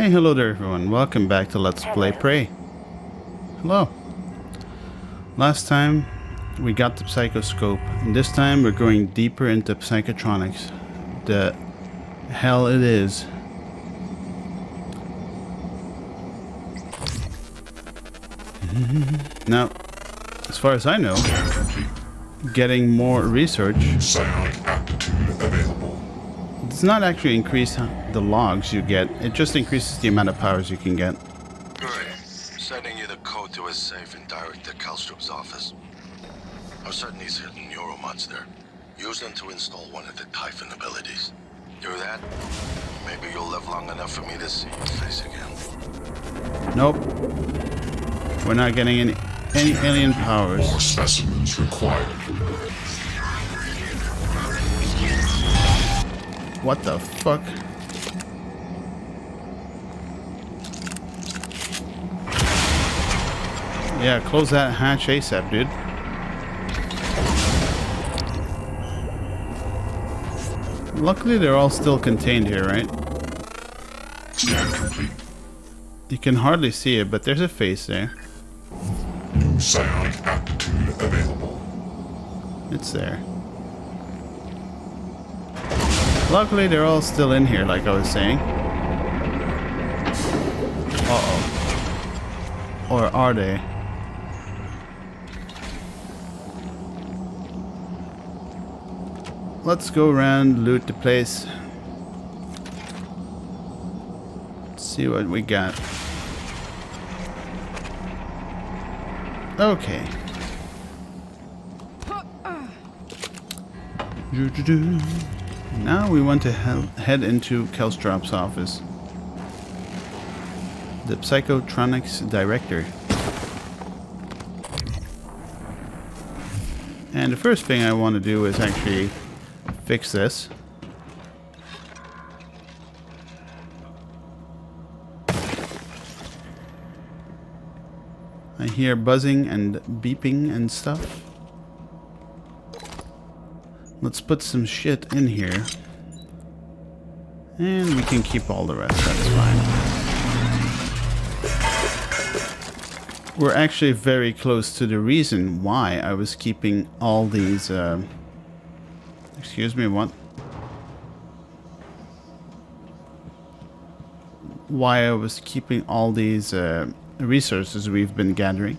Hey, hello there everyone. Welcome back to Let's Play Prey. Hello. Last time we got the psychoscope, and this time we're going deeper into psychotronics. The hell it is. Now, as far as I know, getting more research does not actually increase the logs you get, it just increases the amount of powers you can get. Good. Sending you the code to his safe and direct to Kalstrup's office. I'm certain he's hidden Neuromods there. Use them to install one of the Typhon abilities. Do that, maybe you'll live long enough for me to see your face again. Nope. We're not getting any alien powers. More specimens required. What the fuck? Yeah, close that hatch ASAP, dude. Luckily, they're all still contained here, right? Scan complete. You can hardly see it, but there's a face there. New psionic aptitude available. It's there. Luckily, they're all still in here, like I was saying. Uh-oh. Or are they? Let's go around, loot the place. See what we got. Okay. Now we want to head into Kalstrup's office. The Psychotronics director. And the first thing I want to do is actually fix this. I hear buzzing and beeping and stuff. Let's put some shit in here. And we can keep all the rest, that's fine. We're actually very close to the reason why I was keeping all these, excuse me, what? Why I was keeping all these, resources we've been gathering.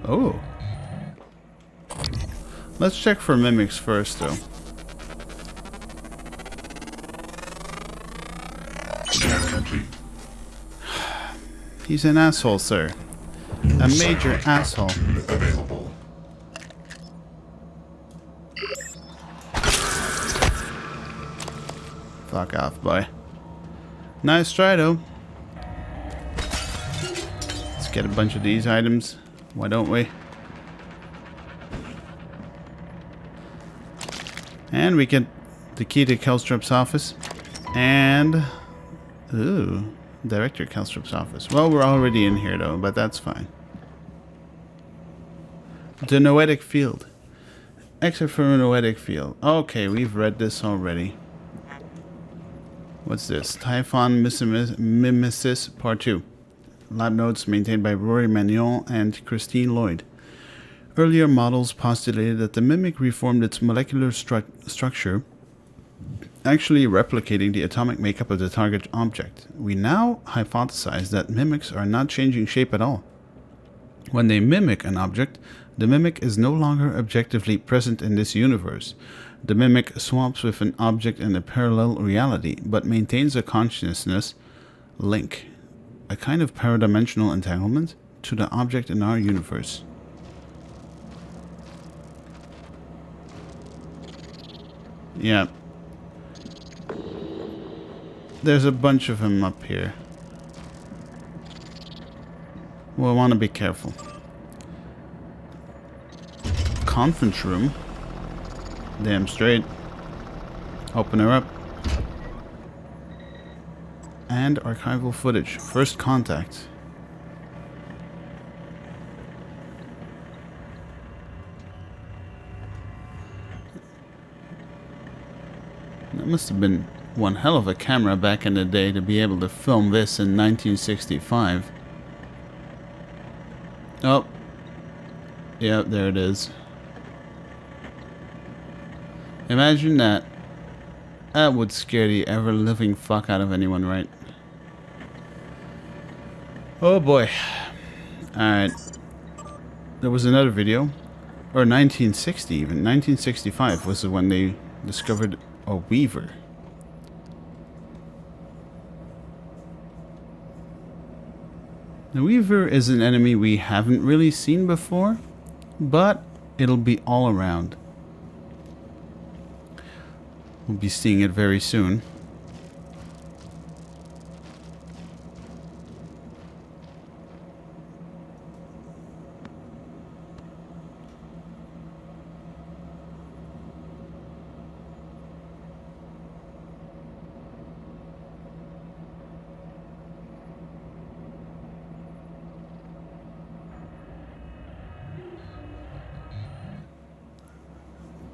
Oh. Let's check for mimics first, though. Scan complete. He's an asshole, sir. A major asshole. Available. Fuck off, boy. Nice try, though. Let's get a bunch of these items. Why don't we? And we get the key to Kalstrup's office. And... ooh. Director Kalstrup's office. Well, we're already in here, though, but that's fine. The noetic field. Except for a noetic field. Okay, we've read this already. What's this? Typhon MIMESIS Part 2. Lab notes maintained by Rory Magnon and Christine Lloyd. Earlier models postulated that the mimic reformed its molecular structure, actually replicating the atomic makeup of the target object. We now hypothesize that mimics are not changing shape at all. When they mimic an object, the mimic is no longer objectively present in this universe. The mimic swaps with an object in a parallel reality, but maintains a consciousness link, a kind of paradimensional entanglement, to the object in our universe. Yeah. There's a bunch of them up here. We'll want to be careful. Conference room. Damn straight. Open her up. And archival footage. First contact. That must have been one hell of a camera back in the day to be able to film this in 1965. Oh. Yeah, there it is. Imagine that. That would scare the ever-living fuck out of anyone, right? Oh boy. Alright. There was another video. Or 1960 even. 1965 was when they discovered a weaver. The weaver is an enemy we haven't really seen before, but it'll be all around. We'll be seeing it very soon.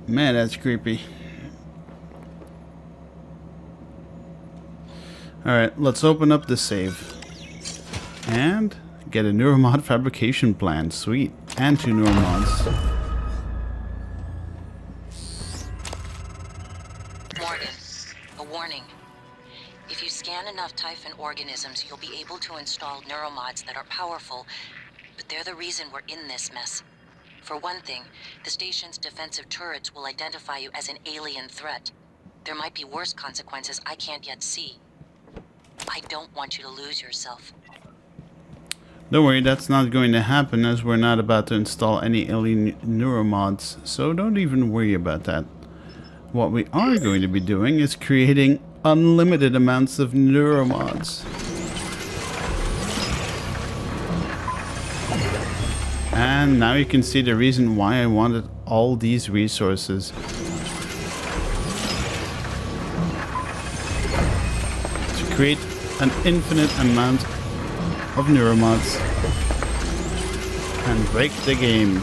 Man, that's creepy. Alright, let's open up the save. And get a Neuromod fabrication plan. Sweet. And 2 Neuromods. Morgan, a warning. If you scan enough Typhon organisms, you'll be able to install Neuromods that are powerful, but they're the reason we're in this mess. For one thing, the station's defensive turrets will identify you as an alien threat. There might be worse consequences I can't yet see. I don't want you to lose yourself. Don't worry, that's not going to happen as we're not about to install any alien Neuromods, so don't even worry about that. What we are going to be doing is creating unlimited amounts of Neuromods. And now you can see the reason why I wanted all these resources. To create an infinite amount of Neuromods and break the game.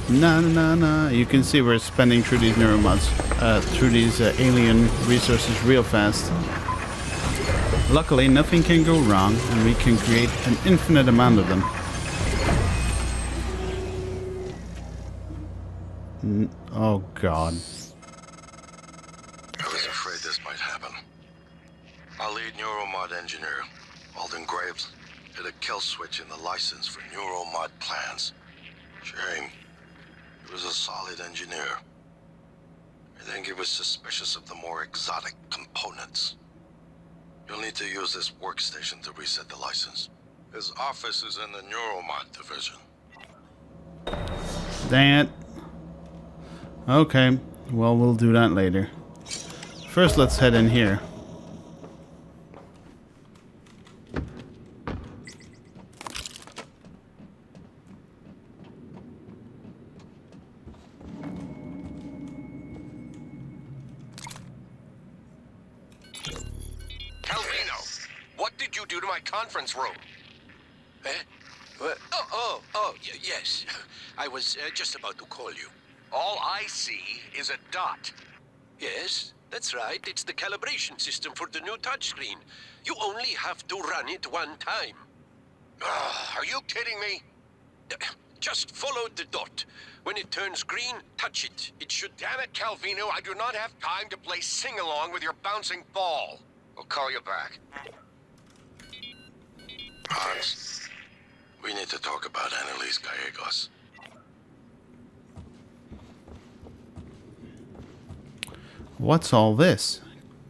Na na na na. You can see we're spending through these Neuromods, through these alien resources real fast. Luckily, nothing can go wrong, and we can create an infinite amount of them. Oh god. I was afraid this might happen. Our lead Neuromod engineer, Alden Graves, hit a kill switch in the license for Neuromod plans. Shame. He was a solid engineer. I think he was suspicious of the more exotic components. You'll need to use this workstation to reset the license. His office is in the Neuromod division. Dang it. Okay, well, we'll do that later. First, let's head in here. What did you do to my conference room? Eh? What? Yes. I was just about to call you. All I see is a dot. Yes, that's right. It's the calibration system for the new touchscreen. You only have to run it one time. Are you kidding me? Just follow the dot. When it turns green, touch it. It should... Damn it, Calvino, I do not have time to play sing-along with your bouncing ball. I'll call you back. Hans, we need to talk about Annalise Gallegos. What's all this?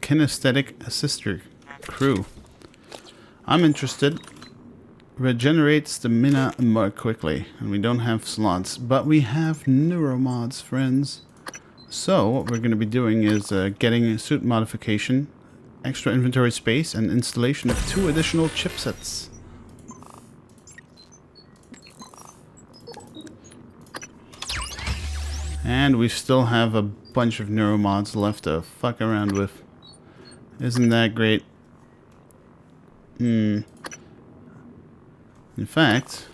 Kinesthetic assister crew. I'm interested. Regenerates stamina more quickly. And we don't have slots, but we have Neuromods, friends. So what we're going to be doing is getting a suit modification, extra inventory space, and installation of 2 additional chipsets. And we still have a bunch of Neuromods left to fuck around with. Isn't that great? In fact,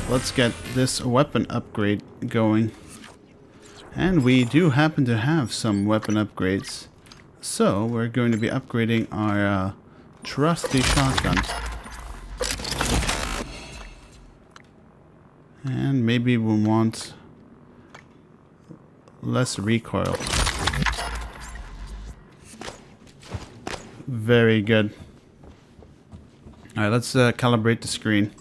let's get this weapon upgrade going. And we do happen to have some weapon upgrades. So we're going to be upgrading our trusty shotgun. And maybe we want less recoil. Very good. Alright, let's calibrate the screen.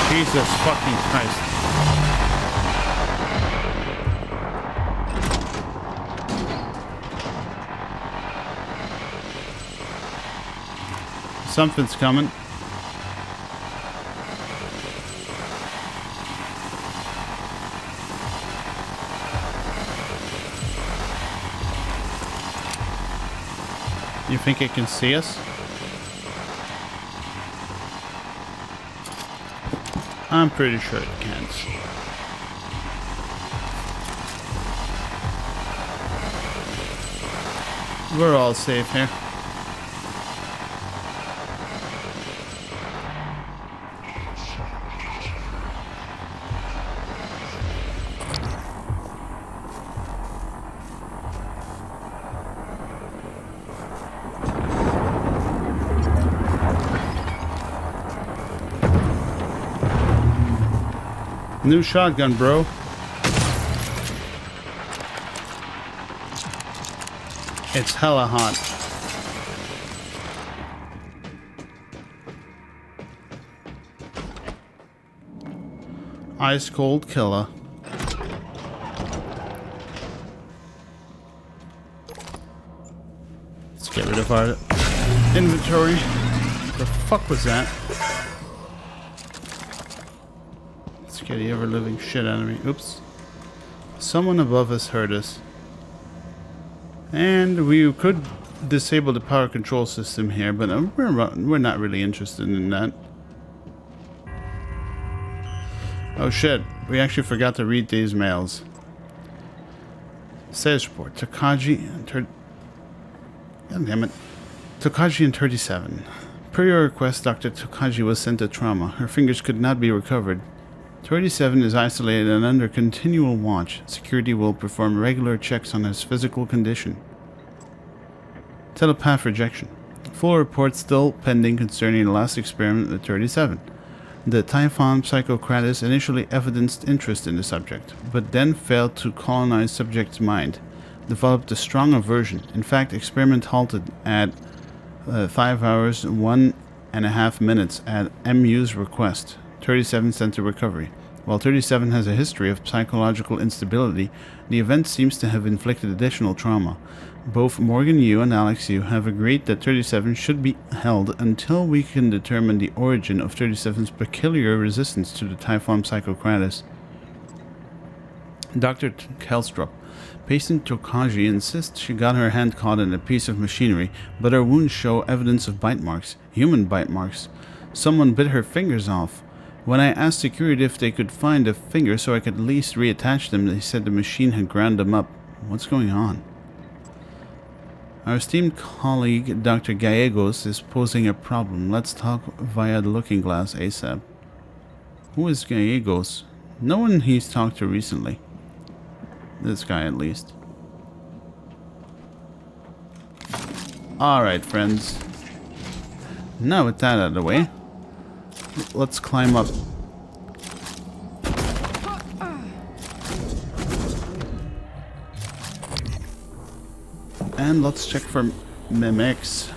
Jesus fucking Christ. Something's coming. You think it can see us? I'm pretty sure it can't. We're all safe here. New shotgun, bro. It's hella hot. Ice cold killer. Let's get rid of our inventory. The fuck was that? Scare the ever-living shit out of me. Oops. Someone above us heard us. And we could disable the power control system here, but we're not really interested in that. Oh shit, we actually forgot to read these mails. Status report. Takagi and God damn it. Takagi and 37. Per your request, Dr. Takagi was sent to trauma. Her fingers could not be recovered. 37 is isolated and under continual watch. Security will perform regular checks on his physical condition. Telepath rejection. Full report still pending concerning the last experiment with 37. The Typhon Psychotronics initially evidenced interest in the subject, but then failed to colonize subject's mind. Developed a strong aversion. In fact, experiment halted at 5 hours 1.5 minutes at MU's request. 37 sent to recovery. While 37 has a history of psychological instability, the event seems to have inflicted additional trauma. Both Morgan Yu and Alex Yu have agreed that 37 should be held until we can determine the origin of 37's peculiar resistance to the Typhon Psychotronics. Dr. Kelstrup. Patient Tokaji insists she got her hand caught in a piece of machinery, but her wounds show evidence of bite marks, human bite marks. Someone bit her fingers off. When I asked security if they could find a finger so I could at least reattach them, they said the machine had ground them up. What's going on? Our esteemed colleague, Dr. Gallegos, is posing a problem. Let's talk via the looking glass ASAP. Who is Gallegos? No one he's talked to recently. This guy, at least. Alright, friends. Now with that out of the way, let's climb up. And let's check for mimics.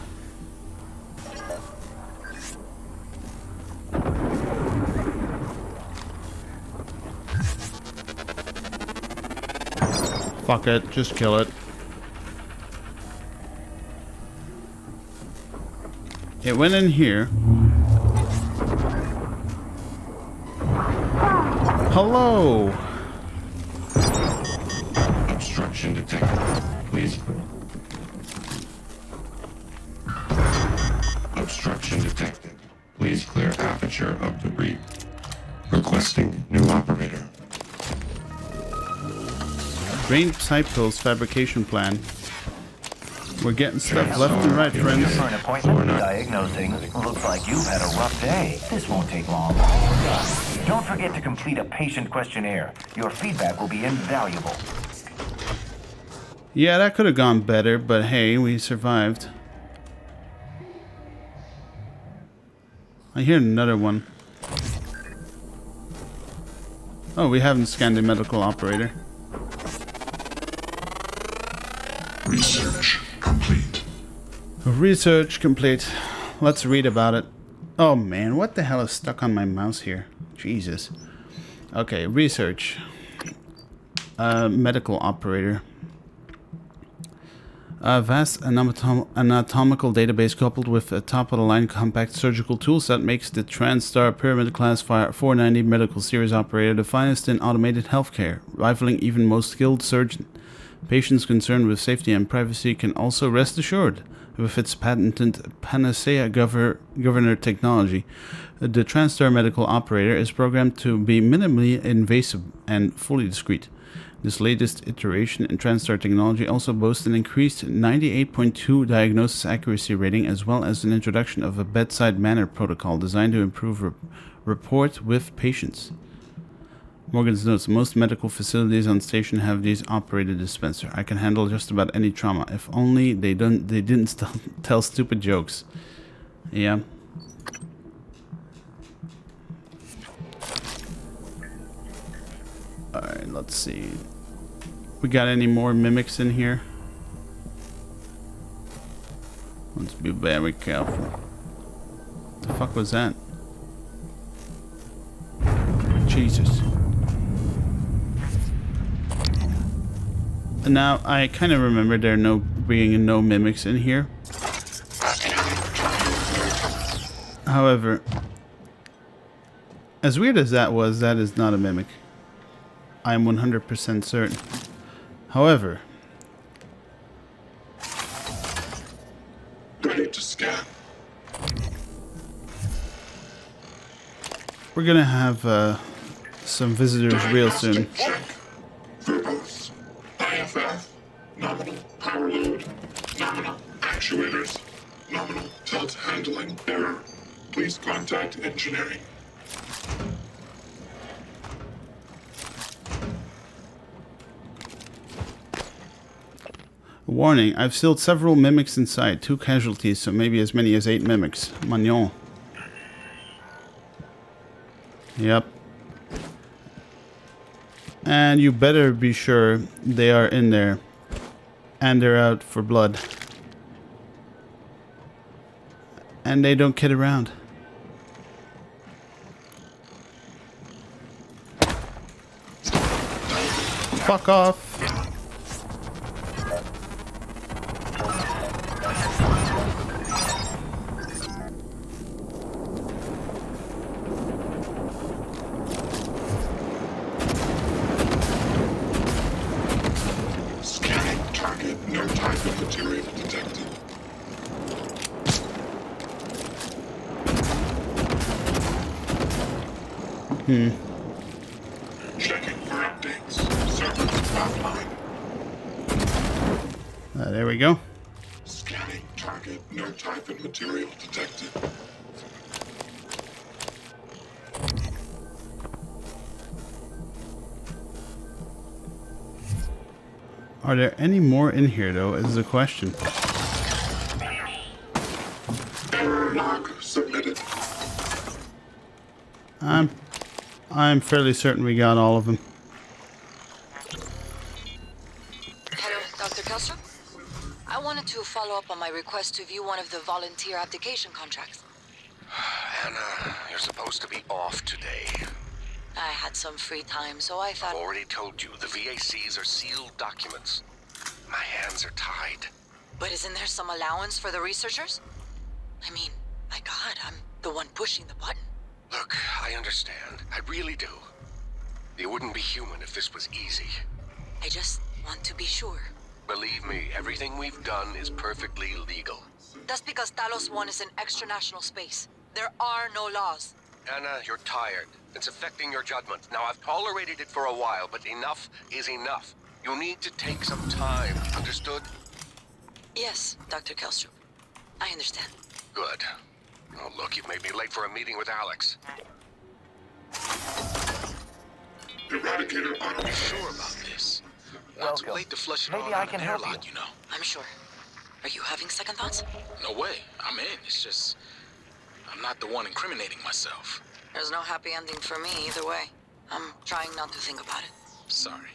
Fuck it, just kill it. It went in here. Hello! Obstruction detected. Please. Obstruction detected. Please clear aperture of debris. Requesting new operator. Brain Psy pills fabrication plan. We're getting stuff left and right, friends. For an appointment, diagnosing. Looks like you've had a rough day. This won't take long. Don't forget to complete a patient questionnaire. Your feedback will be invaluable. Yeah, that could have gone better, but hey, we survived. I hear another one. Oh, we haven't scanned the medical operator. Research complete. Research complete. Let's read about it. Oh man, what the hell is stuck on my mouse here? Jesus. Okay, research. Medical operator. A vast anatomical database coupled with a top-of-the-line compact surgical toolset makes the TranStar Pyramid Class 490 Medical Series operator the finest in automated healthcare, rivaling even most skilled surgeon. Patients concerned with safety and privacy can also rest assured with its patented Panacea Governor technology. The TranStar Medical Operator is programmed to be minimally invasive and fully discreet. This latest iteration in TranStar technology also boasts an increased 98.2 diagnosis accuracy rating, as well as an introduction of a bedside manner protocol designed to improve rapport with patients. Morgan's notes: most medical facilities on station have these operated dispenser. I can handle just about any trauma. If only they didn't tell stupid jokes. Yeah. Alright, let's see. We got any more mimics in here? Let's be very careful. What the fuck was that? Jesus. Now, I kind of remember there being no mimics in here. However, as weird as that was, that is not a mimic. I am 100% certain. However, Ready to scan. we're gonna have some visitors real soon. Check. Verbose. IFF. Nominal power load. Nominal actuators. Nominal tilt handling error. Please contact engineering. Warning, I've sealed several mimics inside. 2 casualties, so maybe as many as 8 mimics. Magnon. Yep. And you better be sure they are in there. And they're out for blood. And they don't kid around. Fuck off. Scanning target. No Typhon material detected. Checking for updates. Server offline. There we go. Scanning target. No Typhon material detected. Are there any more in here, though, is the question. Error log submitted. I'm fairly certain we got all of them. Hello, Dr. Kelstrom? I wanted to follow up on my request to view one of the volunteer abdication contracts. Anna, you're supposed to be off today. I had some free time, so I thought... I've already told you, the VACs are sealed documents. My hands are tied. But isn't there some allowance for the researchers? I mean, my God, I'm the one pushing the button. Look, I understand. I really do. You wouldn't be human if this was easy. I just want to be sure. Believe me, everything we've done is perfectly legal. That's because Talos 1 is in extra-national space. There are no laws. Anna, you're tired. It's affecting your judgment. Now, I've tolerated it for a while, but enough is enough. You need to take some time. Understood? Yes, Dr. Kelstrup. I understand. Good. Oh, look, you've made me late for a meeting with Alex. Eradicator auto. You sure about this? Not too Welcome. late to flush it Maybe all I out can an help airlock, you. you know. I'm sure. Are you having second thoughts? No way. I'm in. It's just... I'm not the one incriminating myself. There's no happy ending for me either way. I'm trying not to think about it. Sorry.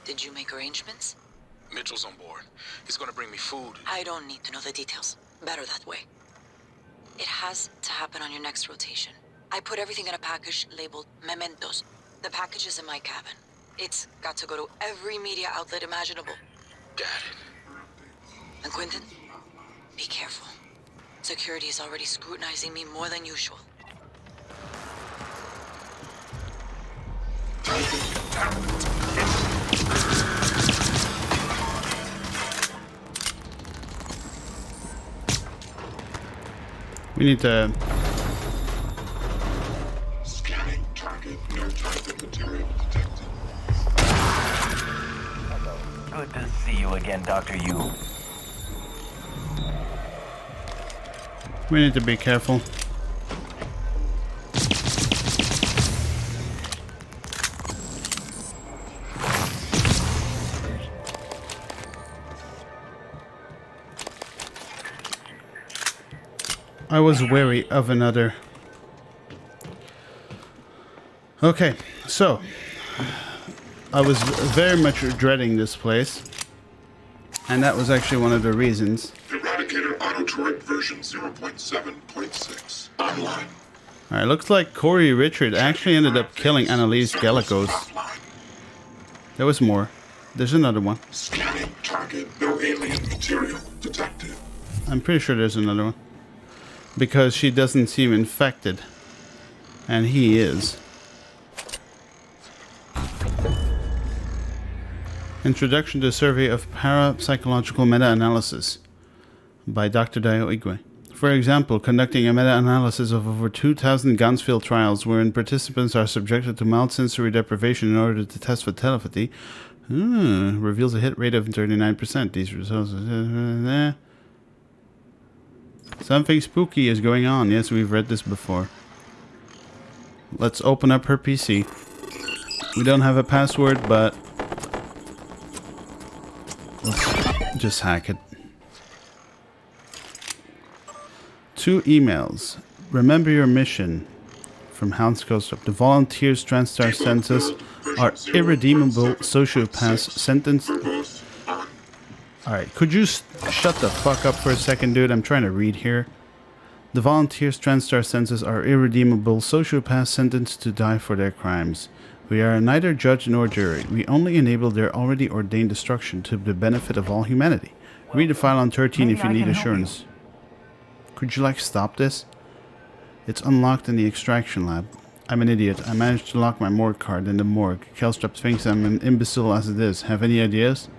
Did you make arrangements? Mitchell's on board. He's gonna bring me food. I don't need to know the details. Better that way. It has to happen on your next rotation. I put everything in a package labeled Mementos. The package is in my cabin. It's got to go to every media outlet imaginable. Got it. And Quentin, be careful. Security is already scrutinizing me more than usual. We need to... Scanning target. No Typhon material detected. Good to see you again, Dr. Yu. We need to be careful. I was wary of another. Okay, so I was very much dreading this place, and that was actually one of the reasons. Eradicator auto turret version 0.7.6 online. Alright, looks like Corey Richard actually ended up killing Annalise Gallicos. Offline. There was more. There's another one. Scanning target. No alien material detected. I'm pretty sure there's another one. Because she doesn't seem infected. And he is. Introduction to a Survey of Parapsychological Meta-Analysis by Dr. Dio Igwe. For example, conducting a meta-analysis of over 2,000 Gansfield trials wherein participants are subjected to mild sensory deprivation in order to test for telepathy reveals a hit rate of 39%. These results... Something spooky is going on. Yes, we've read this before. Let's open up her PC. We don't have a password, but... let's just hack it. 2 emails. Remember your mission. From Hans Kostrup. The volunteers TranStar census are irredeemable sociopaths sentenced... Alright, could you shut the fuck up for a second, dude? I'm trying to read here. The volunteers TranStar census are irredeemable sociopaths sentenced to die for their crimes. We are neither judge nor jury. We only enable their already ordained destruction to the benefit of all humanity. Read the file on 13 if you need assurance. Could you, like, stop this? It's unlocked in the extraction lab. I'm an idiot. I managed to lock my morgue card in the morgue. Kelstrup thinks I'm an imbecile as it is. Have any ideas?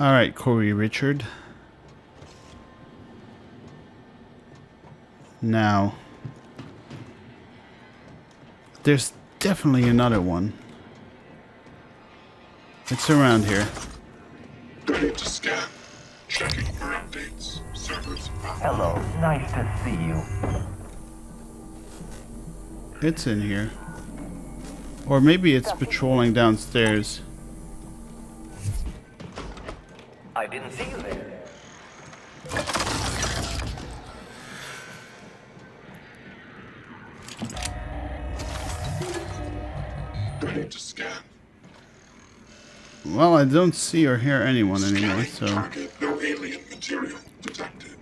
Alright, Corey Richard. Now, there's definitely another one. It's around here. Ready to scan. Checking for updates. Servers offline. Hello, nice to see you. It's in here. Or maybe it's patrolling downstairs. I didn't see you there. Ready to scan. Well, I don't see or hear anyone anymore, so... Target. No alien material detected.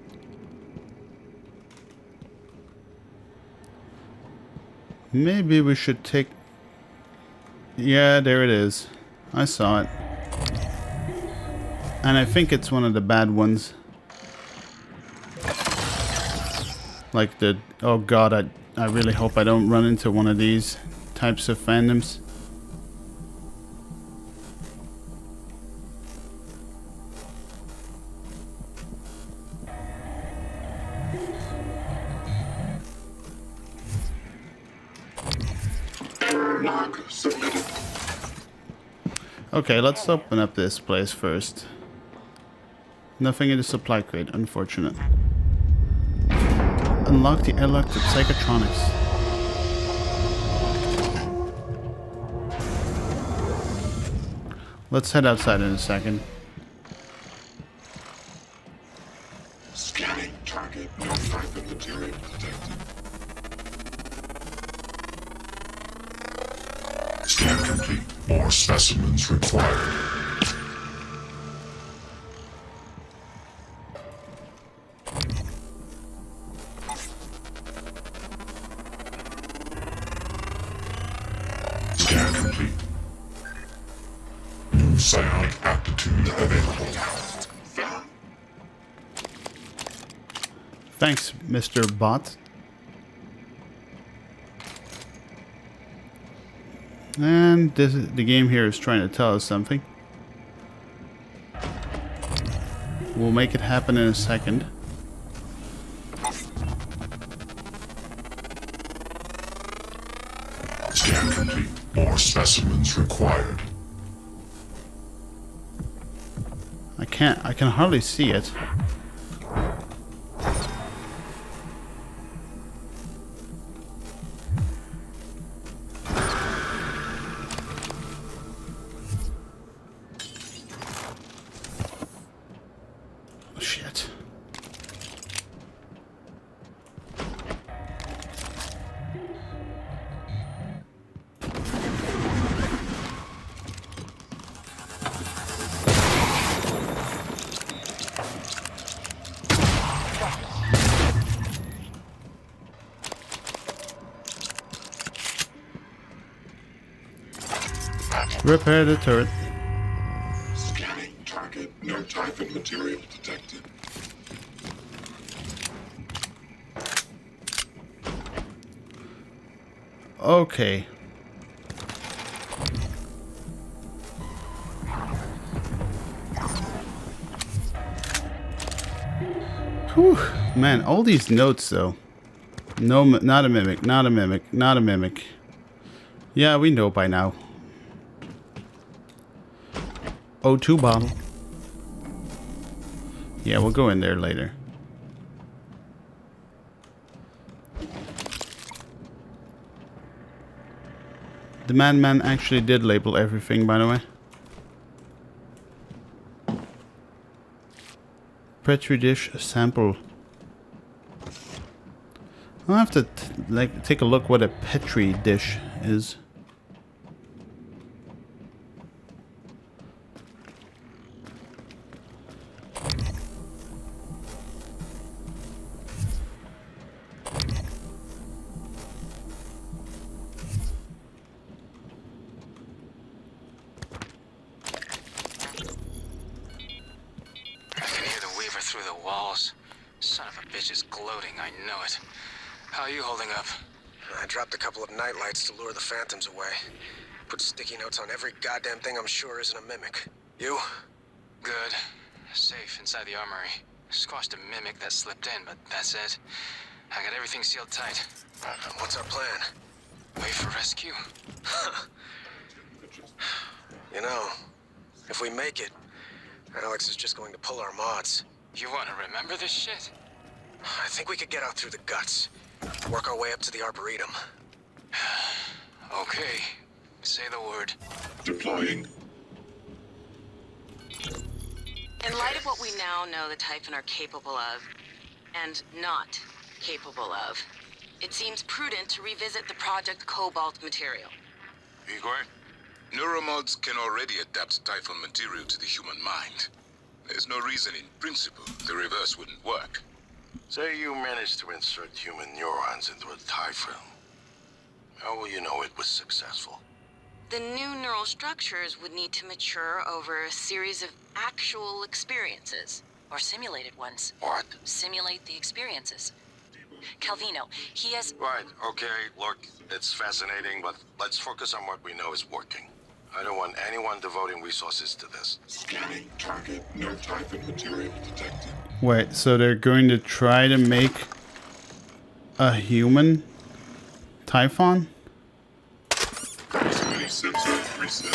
maybe we should take... Yeah, there it is. I saw it. And I think it's one of the bad ones. Like the... Oh god, I really hope I don't run into one of these types of fandoms. Error log submitted. Okay, let's open up this place first. Nothing in the supply crate, unfortunate. Unlock the airlock to Psychotronics. Let's head outside in a second. Scanning target. No Typhon material detected. Scan complete. More specimens required. Scan complete. New psionic aptitude available. Thanks, Mr. Bot. And the game here is trying to tell us something. We'll make it happen in a second. Scan complete. More specimens required. I can hardly see it. Shit. Repair the turret. Scanning target. No Typhon material detected. Okay. Whew. Man, all these notes though. No, not a mimic, not a mimic, not a mimic. Yeah, we know by now. O2 bottle. Yeah, we'll go in there later. The man actually did label everything, by the way. Petri dish sample. I'll have to take a look what a Petri dish is. Through the walls. Son of a bitch is gloating, I know it. How are you holding up? I dropped a couple of nightlights to lure the phantoms away. Put sticky notes on every goddamn thing I'm sure isn't a mimic. You? Good. Safe inside the armory. Squashed a mimic that slipped in, but that's it. I got everything sealed tight. What's our plan? Wait for rescue? You know, if we make it, Alex is just going to pull our mods. You want to remember this shit? I think we could get out through the guts. Work our way up to the Arboretum. Okay. Say the word. Deploying. In light of what we now know the Typhon are capable of, and not capable of, it seems prudent to revisit the Project Cobalt material. Igor, Neuromods can already adapt Typhon material to the human mind. There's no reason in principle the reverse wouldn't work. Say you managed to insert human neurons into a Typhon. How will you know it was successful? The new neural structures would need to mature over a series of actual experiences, or simulated ones. What? Simulate the experiences. Calvino, he has... Right, okay, look, it's fascinating, but let's focus on what we know is working. I don't want anyone devoting resources to this. Scanning target. No Typhon material detected. Wait, so they're going to try to make a human Typhon? Proximity sensor reset.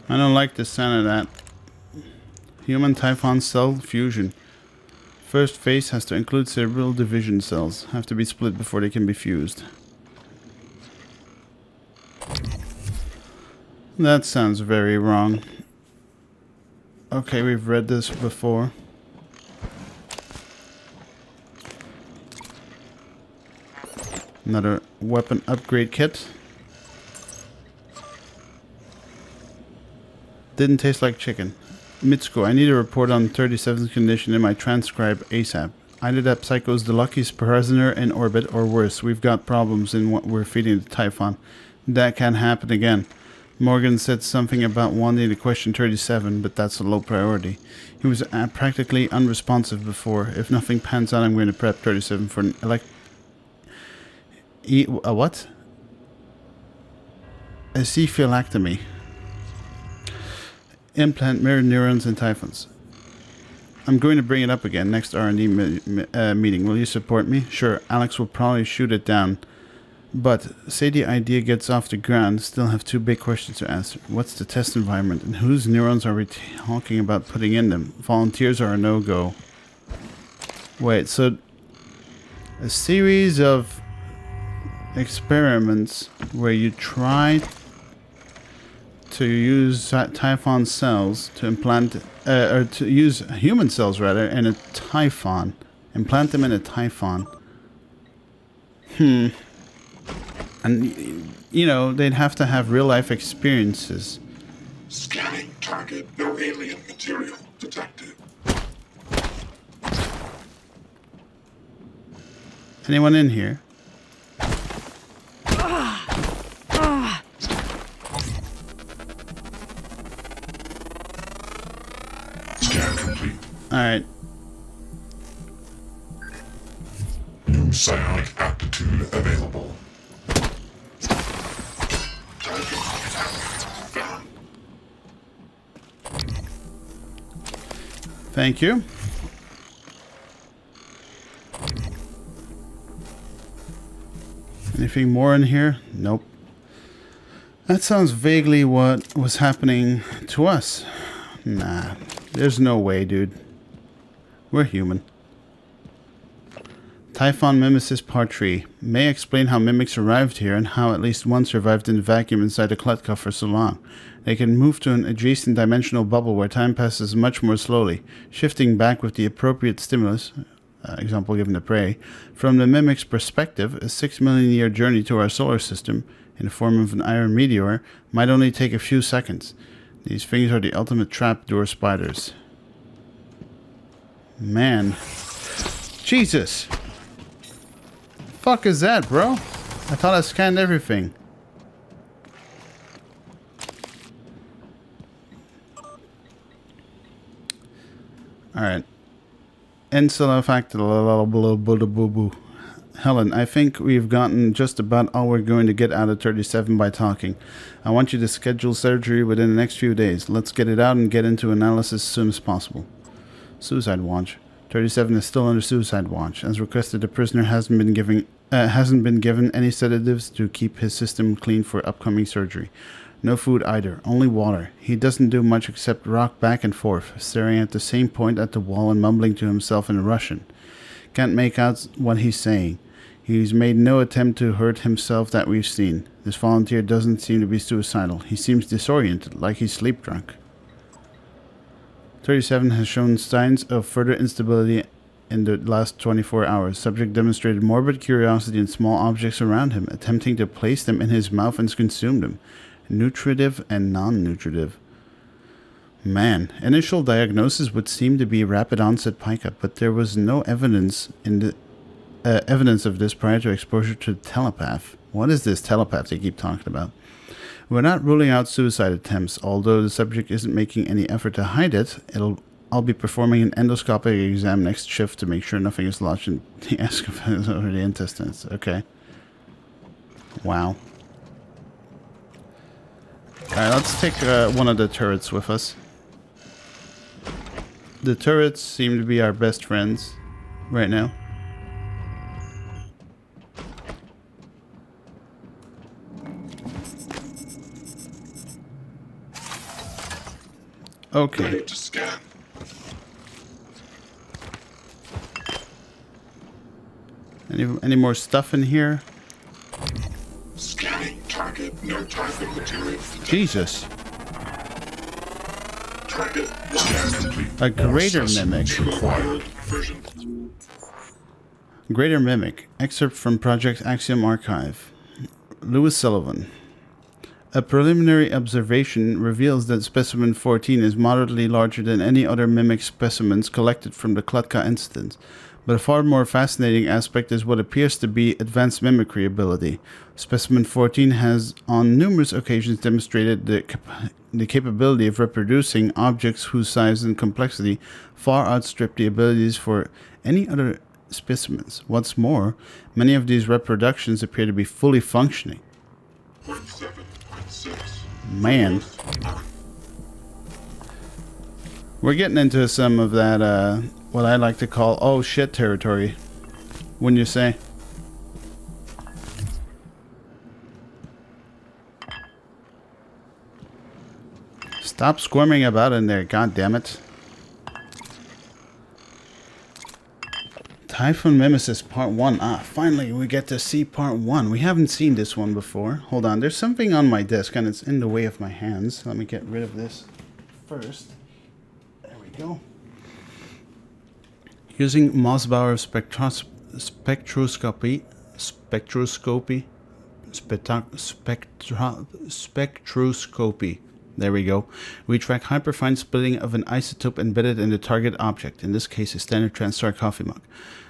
I don't like the sound of that. Human Typhon cell fusion. First phase has to include cerebral division cells. Have to be split before they can be fused. That sounds very wrong. Okay, we've read this before. Another weapon upgrade kit. Didn't taste like chicken. Mitsuko, I need a report on 37's condition in my transcribe ASAP. Either that psycho's the luckiest prisoner in orbit or worse. We've got problems in what we're feeding the Typhon. That can happen again. Morgan said something about wanting to question 37, but that's a low priority. He was practically unresponsive before. If nothing pans out, I'm going to prep 37 for an a what? A cephalectomy. Implant mirror neurons and Typhons. I'm going to bring it up again next R&D meeting. Will you support me? Sure, Alex will probably shoot it down. But say the idea gets off the ground, still have two big questions to answer. What's the test environment and whose neurons are we talking about putting in them? Volunteers are a no-go. Wait, so a series of experiments where you try to use Typhon cells to implant, or to use human cells rather, in a Typhon. Implant them in a Typhon. And, you know, they'd have to have real-life experiences. Scanning target. No alien material detected. Anyone in here? Scan complete. Alright. New psionic aptitude available. Thank you. Anything more in here? Nope. That sounds vaguely what was happening to us. Nah, there's no way, dude. We're human. Typhon MIMESIS Part 3. May explain how mimics arrived here and how at least one survived in the vacuum inside the Kletka for so long. They can move to an adjacent dimensional bubble where time passes much more slowly, shifting back with the appropriate stimulus, example given to prey. From the mimic's perspective, a 6 million year journey to our solar system, in the form of an iron meteor, might only take a few seconds. These things are the ultimate trapdoor spiders. Man. Jesus! Fuck is that, bro? I thought I scanned everything. Alright. Helen, I think we've gotten just about all we're going to get out of 37 by talking. I want you to schedule surgery within the next few days. Let's get it out and get into analysis as soon as possible. Suicide watch. 37 is still under suicide watch. As requested, the prisoner hasn't been given any sedatives to keep his system clean for upcoming surgery. No food either, only water. He doesn't do much except rock back and forth, staring at the same point at the wall and mumbling to himself in Russian. Can't make out what he's saying. He's made no attempt to hurt himself that we've seen. This volunteer doesn't seem to be suicidal. He seems disoriented, like he's sleep drunk. 37 has shown signs of further instability in the last 24 hours. Subject demonstrated morbid curiosity in small objects around him, attempting to place them in his mouth and consume them. Nutritive and non-nutritive. Man, initial diagnosis would seem to be rapid onset pica, but there was no evidence of this prior to exposure to the telepath. What is this telepath they keep talking about? We're not ruling out suicide attempts, although the subject isn't making any effort to hide it. I'll be performing an endoscopic exam next shift to make sure nothing is lodged in the esophagus or the intestines. Okay. Wow. Alright, let's take one of the turrets with us. The turrets seem to be our best friends right now. Okay. Ready to scan. Any more stuff in here? Scanning target. No Typhon material. Jesus. Target. Scan complete. A greater Process mimic. Required version. Greater Mimic. Excerpt from Project Axiom Archive. Lewis Sullivan. A preliminary observation reveals that specimen 14 is moderately larger than any other mimic specimens collected from the Klatka incident. But a far more fascinating aspect is what appears to be advanced mimicry ability. Specimen 14 has on numerous occasions demonstrated the capability of reproducing objects whose size and complexity far outstrip the abilities for any other specimens. What's more, many of these reproductions appear to be fully functioning. 0.7.6. Man. We're getting into some of that, what I like to call, oh shit territory. Wouldn't you say? Stop squirming about in there, god damn it. Typhon Mimesis Part 1. Ah, finally we get to see Part 1. We haven't seen this one before. Hold on, there's something on my desk and it's in the way of my hands. Let me get rid of this first. There we go. Using Mossbauer spectroscopy. There we go. We track hyperfine splitting of an isotope embedded in the target object, in this case a standard transtar coffee mug.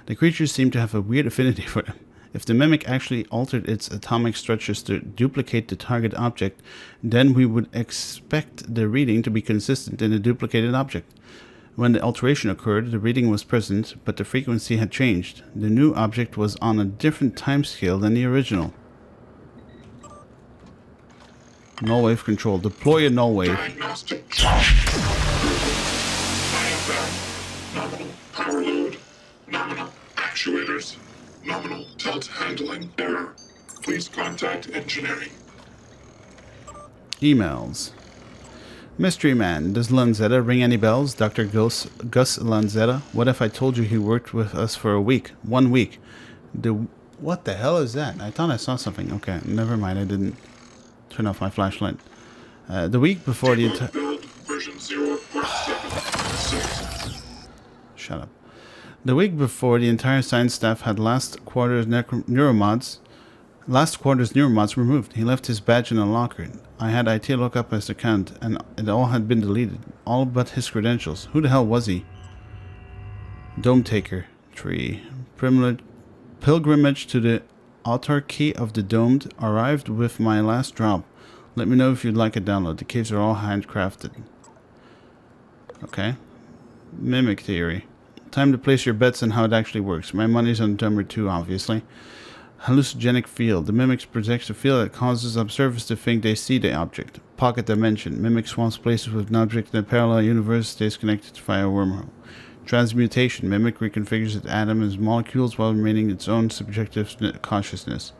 The creatures seem to have a weird affinity for them. If the mimic actually altered its atomic structures to duplicate the target object, then we would expect the reading to be consistent in the duplicated object. When the alteration occurred, the reading was present, but the frequency had changed. The new object was on a different timescale than the original. Null wave control. Deploy a null wave. Diagnostic check. IFM. Nominal power load. Nominal actuators. Nominal tilt handling error. Please contact engineering. Emails. Mystery Man. Does Lanzetta ring any bells? Dr. Gus Lanzetta. What if I told you he worked with us for a week? 1 week. What the hell is that? I thought I saw something. Okay, never mind. I didn't turn off my flashlight. The week before the entire... Version 0.7.6. Shut up. The week before, the entire science staff had last quarter's Neuromods removed. He left his badge in a locker. I had IT look up his account, and it all had been deleted. All but his credentials. Who the hell was he? Dome Taker. Tree. Pilgrimage to the autarky of the Domed arrived with my last drop. Let me know if you'd like a download. The caves are all handcrafted. Okay. Mimic theory. Time to place your bets on how it actually works. My money's on number 2, obviously. Hallucinogenic field. The mimics projects a field that causes observers to think they see the object. Pocket dimension. Mimic swamps places with an object in a parallel universe, stays connected via a wormhole. Transmutation. Mimic reconfigures its atoms and molecules while remaining its own subjective consciousness.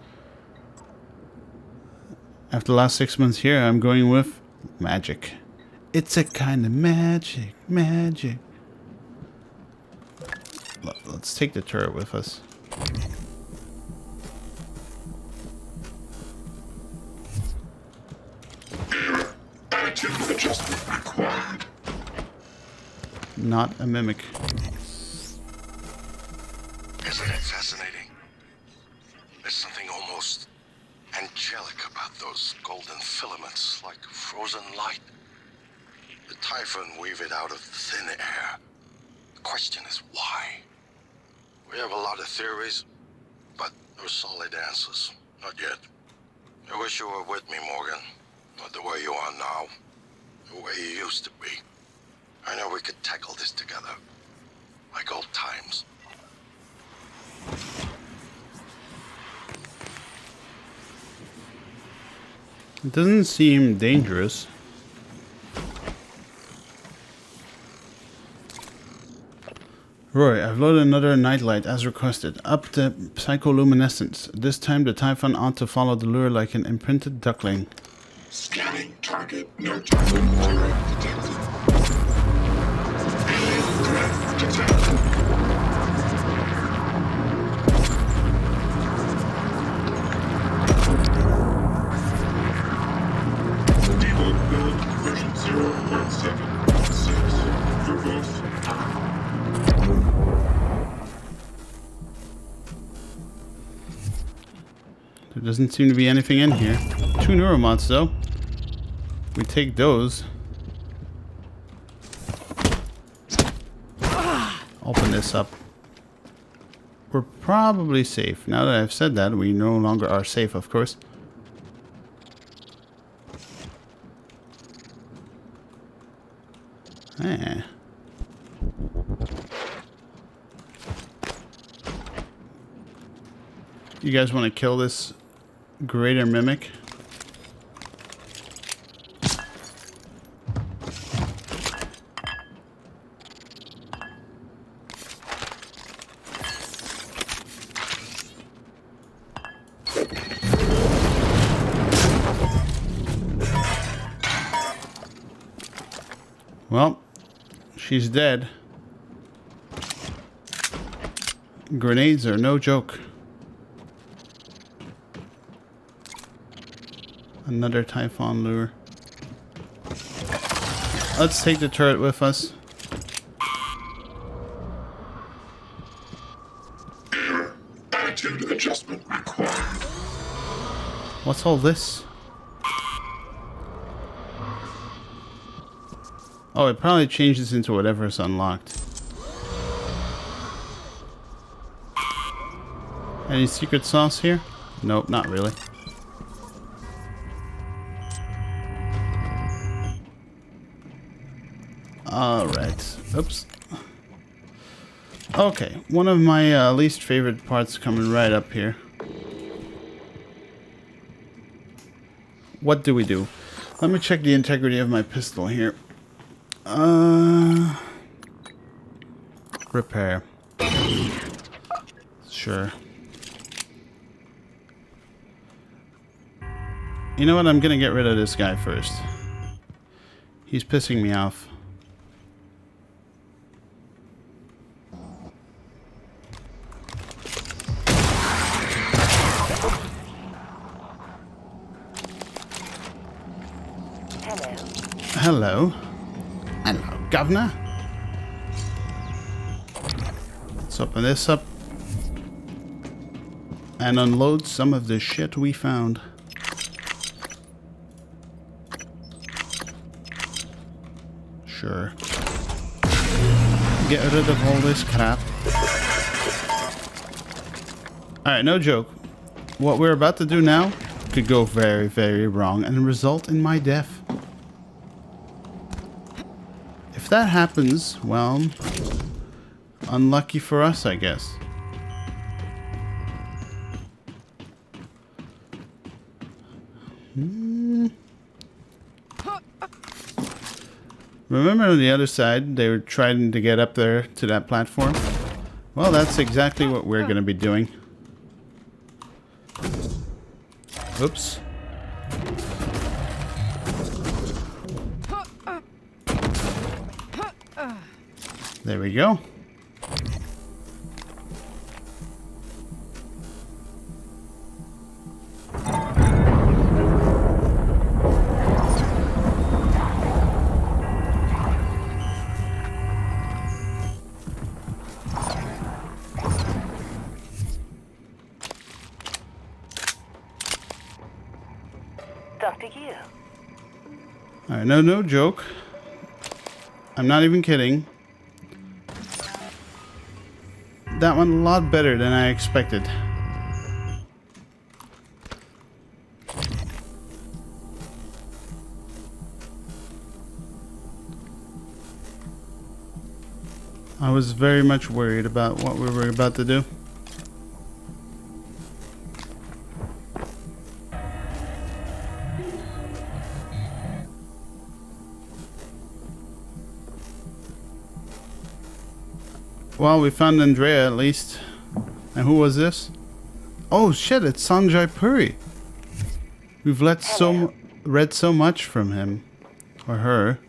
After the last 6 months here, I'm going with magic. It's a kind of magic. Let's take the turret with us. Error. Attitude adjustment required. Not a mimic. Isn't it fascinating? There's something almost angelic about those golden filaments, like frozen light. The Typhon weave it out of thin air. The question is why? We have a lot of theories, but no solid answers. Not yet. I wish you were with me, Morgan. Not the way you are now. The way you used to be. I know we could tackle this together. Like old times. It doesn't seem dangerous. Roy, I've loaded another nightlight as requested. Up the psycholuminescence. This time the Typhon ought to follow the lure like an imprinted duckling. Scanning target. No Typhon material detected. Doesn't seem to be anything in here. 2 Neuromods though. We take those. Open this up. We're probably safe. Now that I've said that, we no longer are safe, of course. Eh. You guys want to kill this greater mimic? Well, she's dead. Grenades are no joke. Another Typhon lure. Let's take the turret with us. Error. Attitude adjustment required. What's all this? Oh, it probably changes into whatever is unlocked. Any secret sauce here? Nope, not really. Alright. Oops. Okay, one of my least favorite parts coming right up here. What do we do? Let me check the integrity of my pistol here. Repair. Sure. You know what? I'm gonna get rid of this guy first. He's pissing me off. Hello. Hello, Governor. Let's open this up and unload some of the shit we found. Sure. Get rid of all this crap. Alright, no joke. What we're about to do now could go very, very wrong and result in my death. If that happens, well, unlucky for us, I guess. Remember on the other side, they were trying to get up there to that platform? Well, that's exactly what we're going to be doing. Oops. There we go. Alright, no joke. I'm not even kidding. That went a lot better than I expected. I was very much worried about what we were about to do. Well, we found Andrea at least. And who was this? Oh shit, it's Sanjay Puri. We've read so much from him. Or her.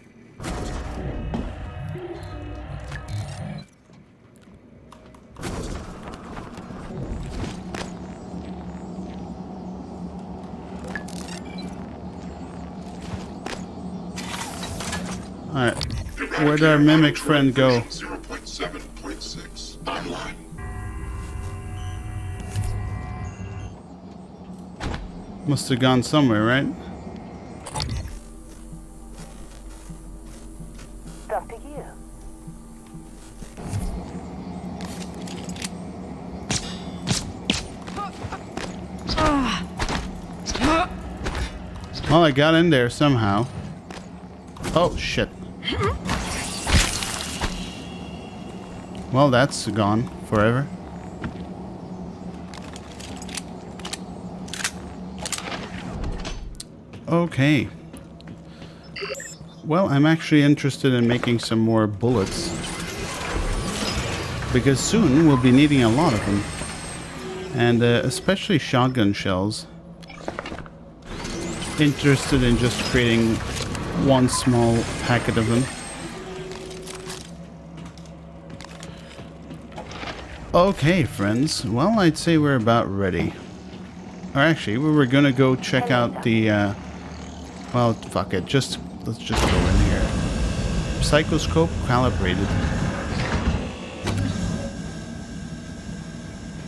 Alright. Where'd our mimic friend go? 0.7.6 online. Must have gone somewhere, right? Stuff to you. Well, I got in there somehow. Oh, shit. Well, that's gone forever. Okay. Well, I'm actually interested in making some more bullets, because soon we'll be needing a lot of them. And especially shotgun shells. Interested in just creating one small packet of them. Okay, friends. Well, I'd say we're about ready. Or actually, we were gonna go check out the, well, fuck it. Let's just go in here. Psychoscope calibrated.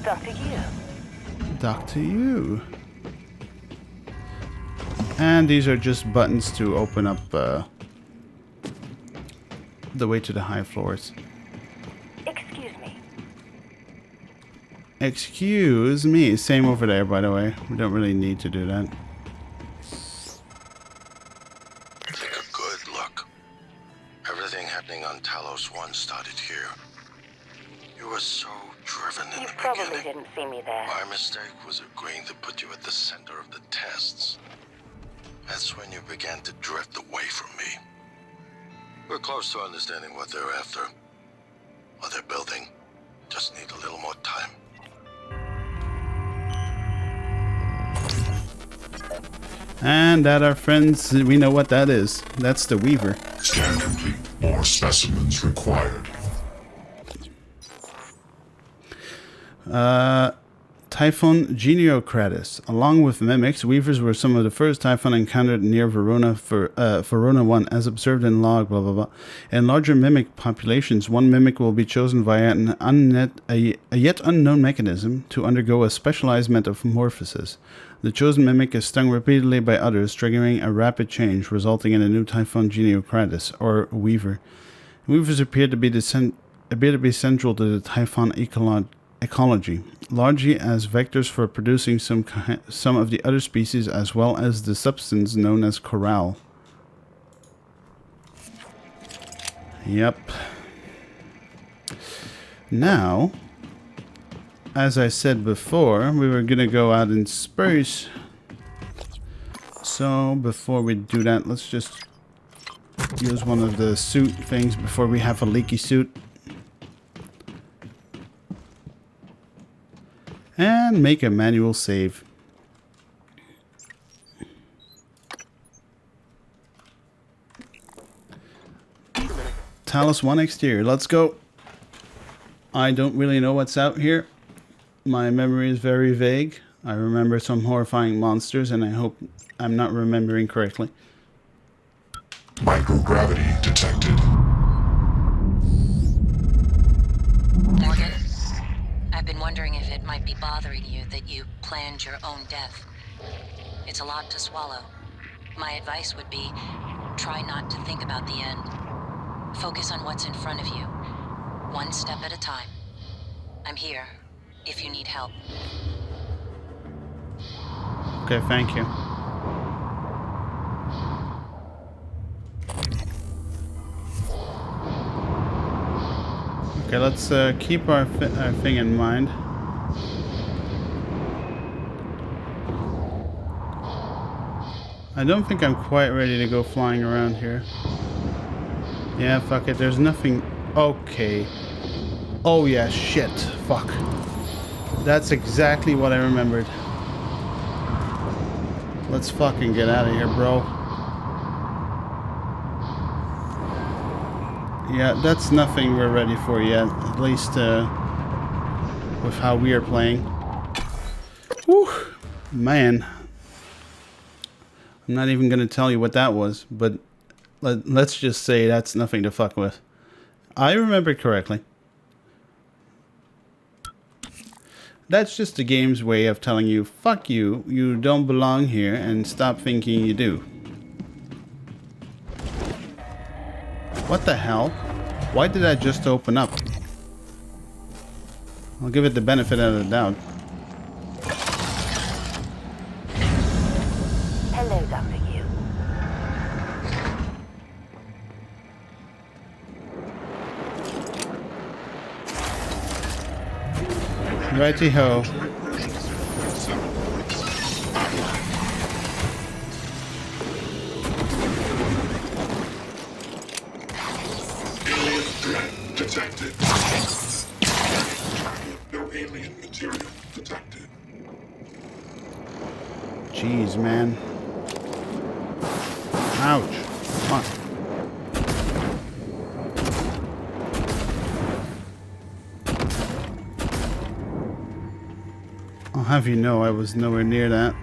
Stuff to you. Dock to you. And these are just buttons to open up the way to the high floors. Excuse me. Excuse me. Same over there, by the way. We don't really need to do that. Take a good look. Everything happening on Talos 1 started here. You were so driven in You the probably beginning. didn't see me there. My mistake was agreeing to put you at the center of the tests. That's when you began to drift away from me. We're close to understanding what they're after. What they're building. Just need a little more time. And that, our friends, we know what that is. That's the Weaver. Scan complete. More specimens required. Typhon Geniocratus. Along with mimics, weavers were some of the first Typhon encountered near Verona for Verona 1, as observed in log, blah blah blah. In larger mimic populations, one mimic will be chosen via a yet unknown mechanism to undergo a specialized metamorphosis. The chosen mimic is stung repeatedly by others, triggering a rapid change, resulting in a new Typhon Geniocratus, or Weaver. Weavers appear to be central to the Typhon ecology, largely as vectors for producing some of the other species, as well as the substance known as coral. Yep. Now, as I said before, we were gonna go out in space. So before we do that, let's just use one of the suit things before we have a leaky suit. And make a manual save. Talos 1 exterior, let's go. I don't really know what's out here. My memory is very vague. I remember some horrifying monsters, and I hope I'm not remembering correctly. Microgravity detected. Morgan, I've been wondering if it might be bothering you that you planned your own death. It's a lot to swallow. My advice would be, try not to think about the end. Focus on what's in front of you, one step at a time. I'm here, if you need help. Okay, thank you. Okay, let's keep our thing in mind. I don't think I'm quite ready to go flying around here. Yeah, fuck it, there's nothing... Okay. Oh yeah, shit. Fuck. That's exactly what I remembered. Let's fucking get out of here, bro. Yeah, that's nothing we're ready for yet. At least with how we are playing. Whew. Man. I'm not even going to tell you what that was, but let's just say that's nothing to fuck with. I remember correctly. That's just the game's way of telling you, fuck you, you don't belong here, and stop thinking you do. What the hell? Why did that just open up? I'll give it the benefit of the doubt. Hello, Dr. Yu. Righty-ho. Alien threat detected. No alien material detected. Jeez, man. Ouch. Fuck. I'll have you know I was nowhere near that.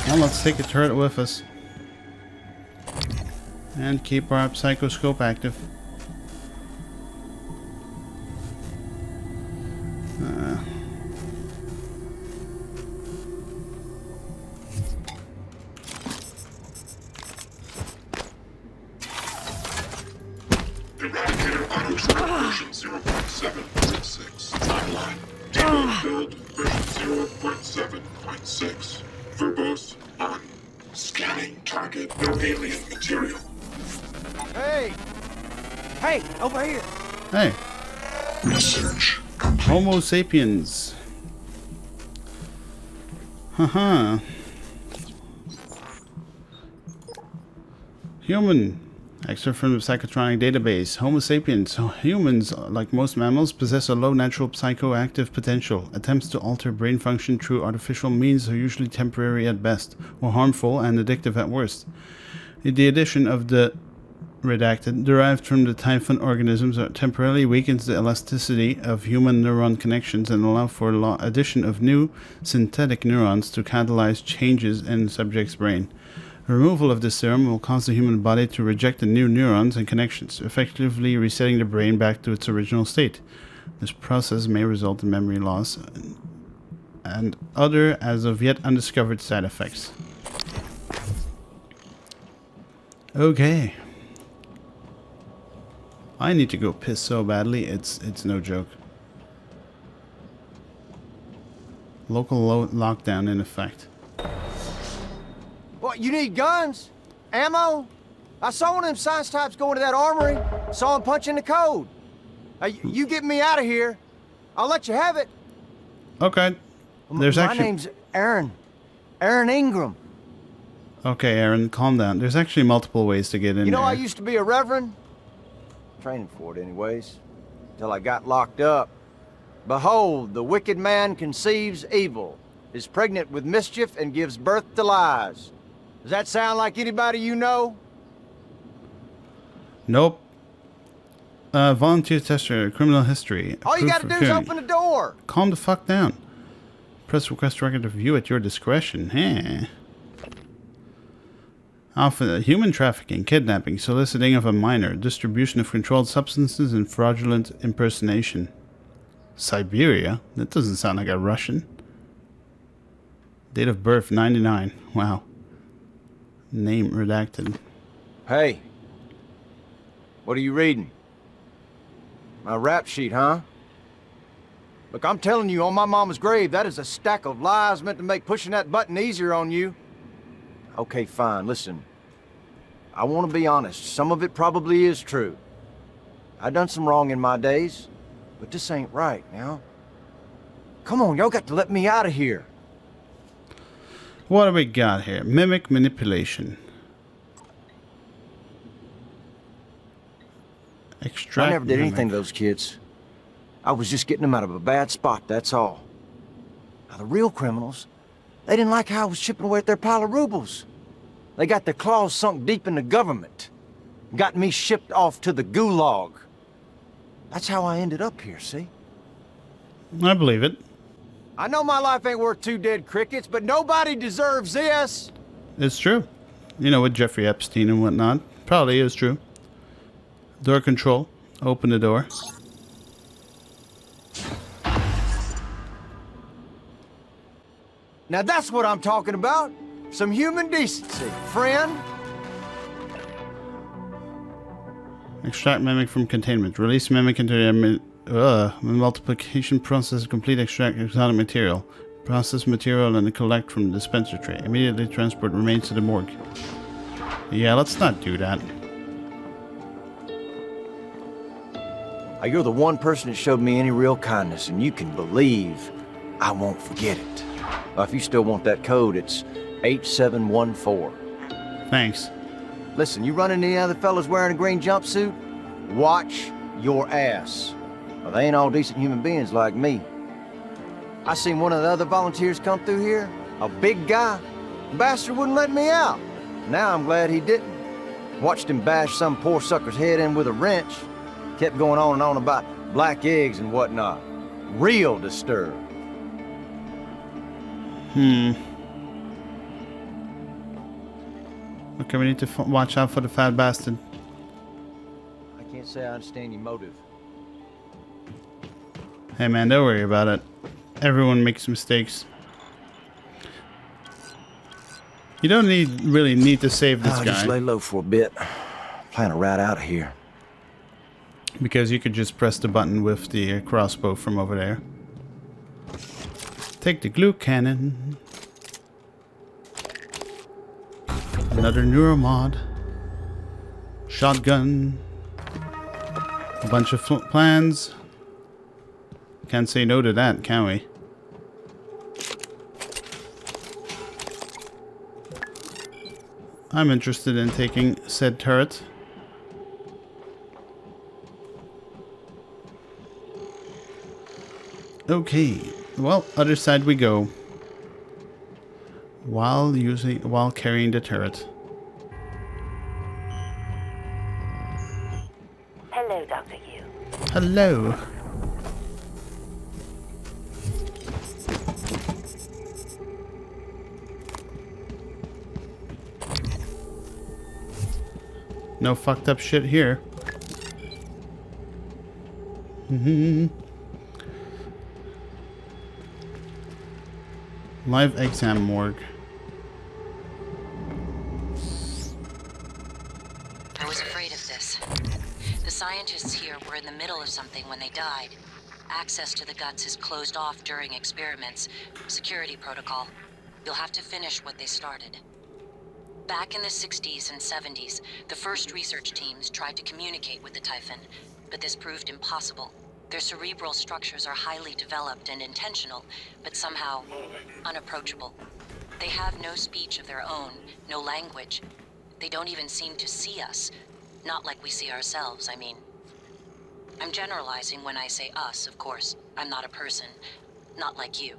Now let's take the turret with us. And keep our psychoscope active. Eradicator auto-track version 0.7.6. Timeline. Debug build version 0.7.6. Verbose on. Scanning target. No alien material. Hey! Hey, over here! Hey, Research complete. Homo sapiens. Haha. Human. Excerpt from the Psychotronic database. Homo sapiens. So humans, like most mammals, possess a low natural psychoactive potential. Attempts to alter brain function through artificial means are usually temporary at best, or harmful and addictive at worst. The addition of the redacted, derived from the Typhon organisms, temporarily weakens the elasticity of human neuron connections and allow for addition of new synthetic neurons to catalyze changes in the subject's brain. Removal of this serum will cause the human body to reject the new neurons and connections, effectively resetting the brain back to its original state. This process may result in memory loss and other as of yet undiscovered side effects. Okay. I need to go piss so badly, it's no joke. Local lockdown in effect. What, you need guns? Ammo? I saw one of them science types go into that armory. Saw him punching the code. You get me out of here. I'll let you have it. Okay. There's My name's Aaron. Aaron Ingram. Okay, Aaron, calm down. There's actually multiple ways to get in You know, there. I used to be a reverend. Training for it anyways. Till I got locked up. Behold, the wicked man conceives evil, is pregnant with mischief, and gives birth to lies. Does that sound like anybody you know? Nope. Volunteer tester, criminal history. All you gotta do is open the door. Calm the fuck down. Press request record of view at your discretion. Hey. Alpha, human trafficking, kidnapping, soliciting of a minor, distribution of controlled substances, and fraudulent impersonation. Siberia? That doesn't sound like a Russian. Date of birth, 99. Wow. Name redacted. Hey. What are you reading? My rap sheet, huh? Look, I'm telling you, on my mama's grave, that is a stack of lies meant to make pushing that button easier on you. Okay, fine, listen. I want to be honest. Some of it probably is true. I done some wrong in my days, but this ain't right, now. Come on, y'all got to let me out of here. What do we got here? Mimic manipulation. Extract I never did mimic. anything to those kids. I was just getting them out of a bad spot, that's all. Now, the real criminals, they didn't like how I was chipping away at their pile of rubles. They got their claws sunk deep in the government. Got me shipped off to the gulag. That's how I ended up here, see? I believe it. I know my life ain't worth 2 dead crickets, but nobody deserves this. It's true. You know, with Jeffrey Epstein and whatnot. Probably is true. Door control. Open the door. Now that's what I'm talking about. Some human decency, friend. Extract mimic from containment. Release mimic into the multiplication process. Complete extract exotic material. Process material and collect from the dispenser tray. Immediately transport remains to the morgue. Yeah, let's not do that. You're the one person that showed me any real kindness, and you can believe I won't forget it. If you still want that code, it's 8714. Thanks. Listen, you run into any other fellas wearing a green jumpsuit? Watch your ass. Well, they ain't all decent human beings like me. I seen one of the other volunteers come through here, a big guy. The bastard wouldn't let me out. Now I'm glad he didn't. Watched him bash some poor sucker's head in with a wrench. Kept going on and on about black eggs and whatnot. Real disturbed. Okay, we need to watch out for the fat bastard. I can't say I understand your motive. Hey man, don't worry about it. Everyone makes mistakes. You don't really need to save this guy. Just lay low for a bit. Plan a route out of here. Because you could just press the button with the crossbow from over there. Take the glue cannon. Another Neuromod. Shotgun. A bunch of plans. Can't say no to that, can we? I'm interested in taking said turret. Okay, well, other side we go. While carrying the turret. Hello, Dr. Yu. Hello. No fucked up shit here. Live exam morgue. I was afraid of this. The scientists here were in the middle of something when they died. Access to the guts is closed off during experiments. Security protocol. You'll have to finish what they started. Back in the 60s and 70s, the first research teams tried to communicate with the Typhon, but this proved impossible. Their cerebral structures are highly developed and intentional, but somehow unapproachable. They have no speech of their own, no language. They don't even seem to see us. Not like we see ourselves, I mean. I'm generalizing when I say us, of course. I'm not a person. Not like you.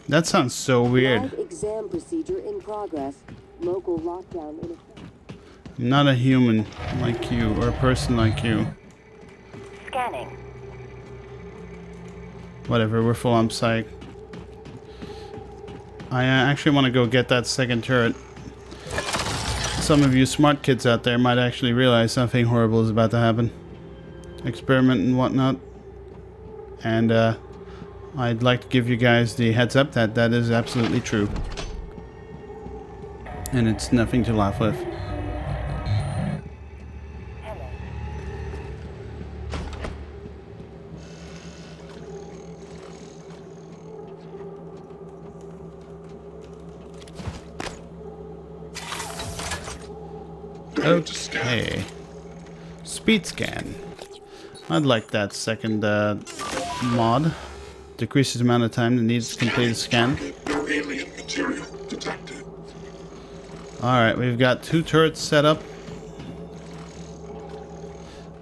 That sounds so weird. Live exam procedure in progress. Local lockdown in effect. I'm not a human like you, or a person like you. Scanning. Whatever, we're full on psych. I actually want to go get that second turret. Some of you smart kids out there might actually realize something horrible is about to happen. Experiment and whatnot. And I'd like to give you guys the heads up that that is absolutely true. And it's nothing to laugh with. Okay. Speed scan. I'd like that second mod. Decreases the amount of time that needs to complete a scan. No alien material detected. Alright, we've got 2 turrets set up.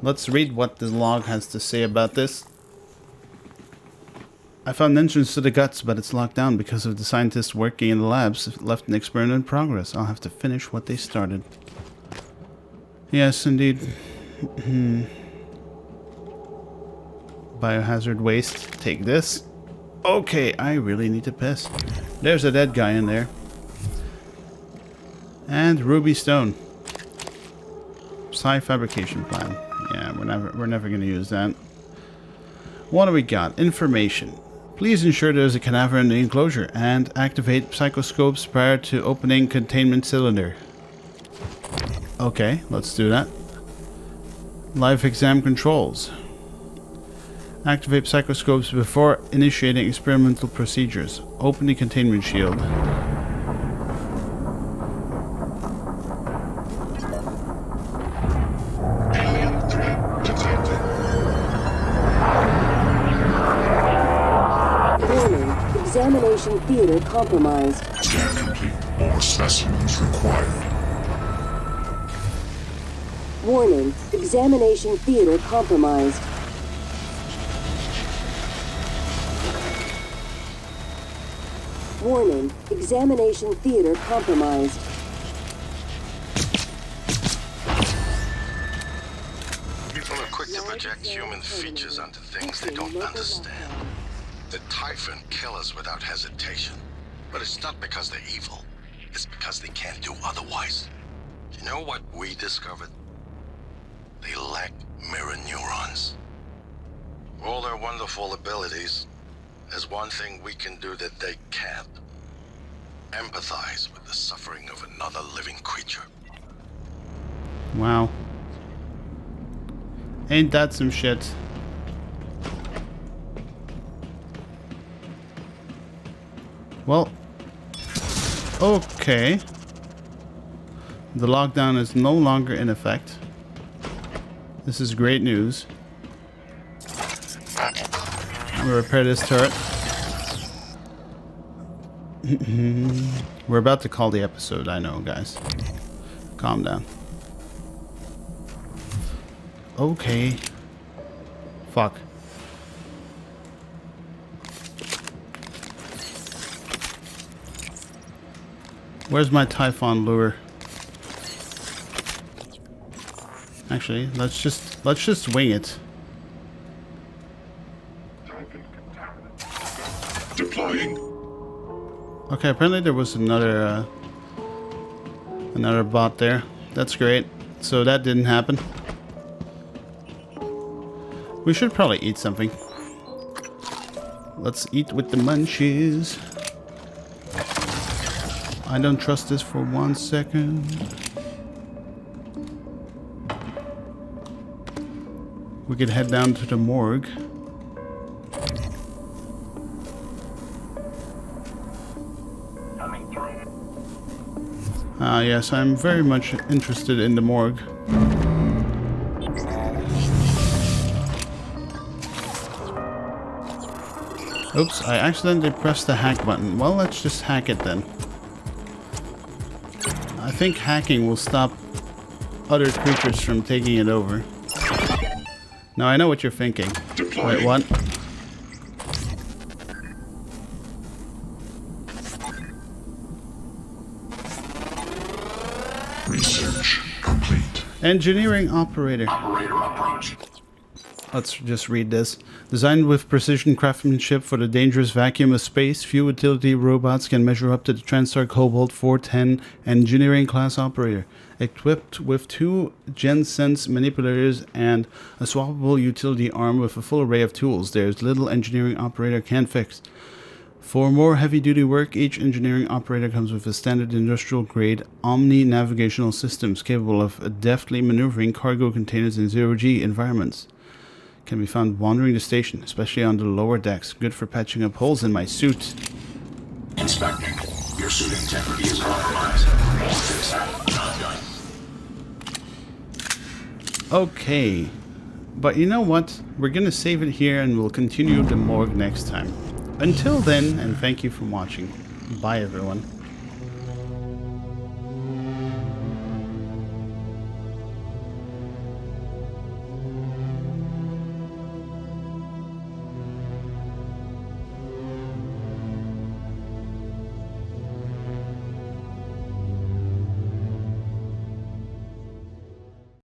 Let's read what the log has to say about this. I found entrance to the guts, but it's locked down because of the scientists working in the labs left an experiment in progress. I'll have to finish what they started. Yes, indeed. Biohazard waste. Take this. Okay, I really need to piss. There's a dead guy in there. And ruby stone. Psi fabrication plan. Yeah, we're never gonna use that. What do we got? Information. Please ensure there is a cadaver in the enclosure and activate psychoscopes prior to opening containment cylinder. Okay, let's do that. Live exam controls. Activate psychoscopes before initiating experimental procedures. Open the containment shield. Warning, examination theater compromised. Scan complete. More specimens required. Warning, examination theater compromised. Warning, examination theater compromised. People are quick to project human features onto things they don't understand. The Typhon kill us without hesitation. But it's not because they're evil. It's because they can't do otherwise. You know what we discovered? They lack mirror neurons. All their wonderful abilities, there's one thing we can do that they can't. Empathize with the suffering of another living creature. Wow. Ain't that some shit? Well, okay. The lockdown is no longer in effect. This is great news. I'm gonna repair this turret. We're about to call the episode, I know, guys. Calm down. Okay. Fuck. Where's my Typhon lure? Actually, let's just wing it. Deploying. Okay, apparently there was another bot there. That's great. So that didn't happen. We should probably eat something. Let's eat with the munchies. I don't trust this for 1 second. We could head down to the morgue. Yes, I'm very much interested in the morgue. Oops, I accidentally pressed the hack button. Well, let's just hack it then. I think hacking will stop other creatures from taking it over. Now I know what you're thinking. Wait, what? Research complete. Engineering operator. Operator approach. Let's just read this. Designed with precision craftsmanship for the dangerous vacuum of space, few utility robots can measure up to the TranStar Cobalt 410 engineering class operator. Equipped with 2 GenSense manipulators and a swappable utility arm with a full array of tools, there's little engineering operator can't fix. For more heavy-duty work, each engineering operator comes with a standard industrial-grade omni-navigational systems capable of deftly maneuvering cargo containers in zero-G environments. Can be found wandering the station, especially on the lower decks. Good for patching up holes in my suit. Inspecting. Your suit integrity is compromised. Fix that. Not done. Okay. But you know what? We're gonna save it here and we'll continue the morgue next time. Until then, and thank you for watching. Bye everyone.